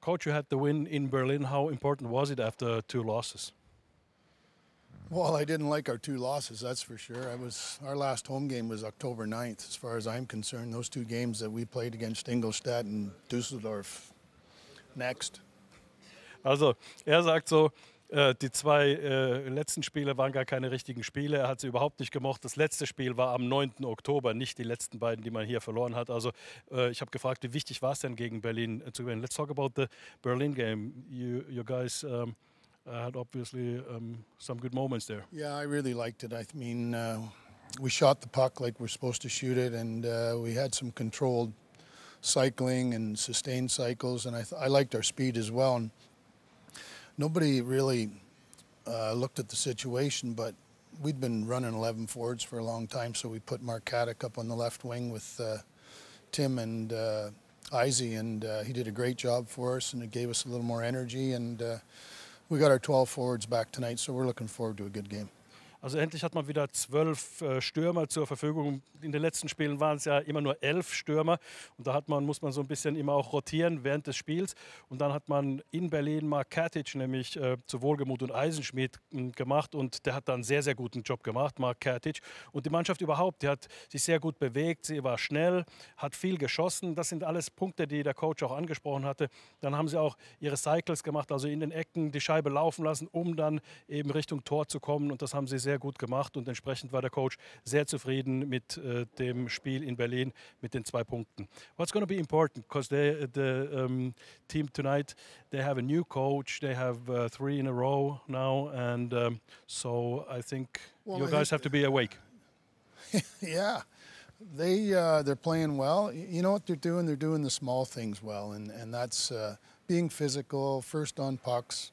Coach, you had the win in Berlin. How important was it after 2 losses? Well, I didn't like our 2 losses, that's for sure. Our last home game was October 9th, as far as I'm concerned. Those 2 games that we played against Ingolstadt and Düsseldorf. Next. Also, er sagt so, die 2 letzten Spiele waren gar keine richtigen Spiele. Er hat sie überhaupt nicht gemocht. Das letzte Spiel war am 9. Oktober, nicht die letzten beiden, die man hier verloren hat. Also ich habe gefragt, wie wichtig war es denn gegen Berlin zu gewinnen? Let's talk about the Berlin game. You guys had obviously some good moments there. Yeah, I really liked it. I mean, we shot the puck like we're supposed to shoot it, and we had some controlled cycling and sustained cycles, and I liked our speed as well. And nobody really looked at the situation, but we'd been running 11 forwards for a long time, so we put Mark Caddick up on the left wing with Tim and Izzy, and he did a great job for us, and it gave us a little more energy, and we got our 12 forwards back tonight, so we're looking forward to a good game. Also endlich hat man wieder 12 Stürmer zur Verfügung. In den letzten Spielen waren es ja immer nur 11 Stürmer. Und da muss man so ein bisschen immer auch rotieren während des Spiels. Und dann hat man in Berlin Mark Katic nämlich zu Wohlgemuth und Eisenschmidt gemacht. Und der hat da einen sehr, sehr guten Job gemacht, Mark Katic. Und die Mannschaft überhaupt, die hat sich sehr gut bewegt. Sie war schnell, hat viel geschossen. Das sind alles Punkte, die der Coach auch angesprochen hatte. Dann haben sie auch ihre Cycles gemacht, also in den Ecken die Scheibe laufen lassen, um dann eben Richtung Tor zu kommen. Und das haben sie sehr gut gemacht und entsprechend war der Coach sehr zufrieden mit dem Spiel in Berlin mit den 2 Punkten. What's going to be important because the team tonight, they have a new coach, they have 3 in a row now, and so I think you guys have to be awake. Yeah, they're playing well. You know what they're doing? They're doing the small things well, and that's being physical, first on pucks,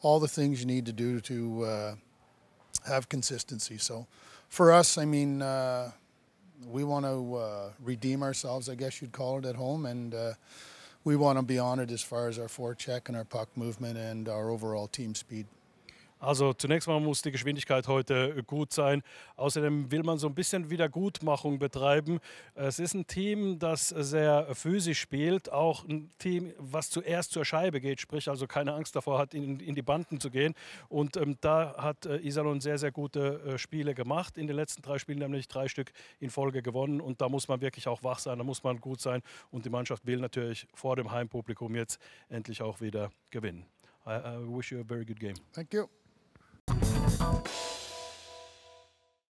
all the things you need to do to have consistency. So for us, I mean, we want to redeem ourselves, I guess you'd call it, at home, and we want to be on it as far as our forecheck and our puck movement and our overall team speed. Also zunächst mal muss die Geschwindigkeit heute gut sein. Außerdem will man so ein bisschen Wiedergutmachung betreiben. Es ist ein Team, das sehr physisch spielt, auch ein Team, was zuerst zur Scheibe geht, sprich also keine Angst davor hat, in die Banden zu gehen. Und da hat Iserlohn sehr, sehr gute Spiele gemacht. In den letzten 3 Spielen nämlich 3 Stück in Folge gewonnen. Und da muss man wirklich auch wach sein, da muss man gut sein. Und die Mannschaft will natürlich vor dem Heimpublikum jetzt endlich auch wieder gewinnen. I wish you a very good game. Thank you.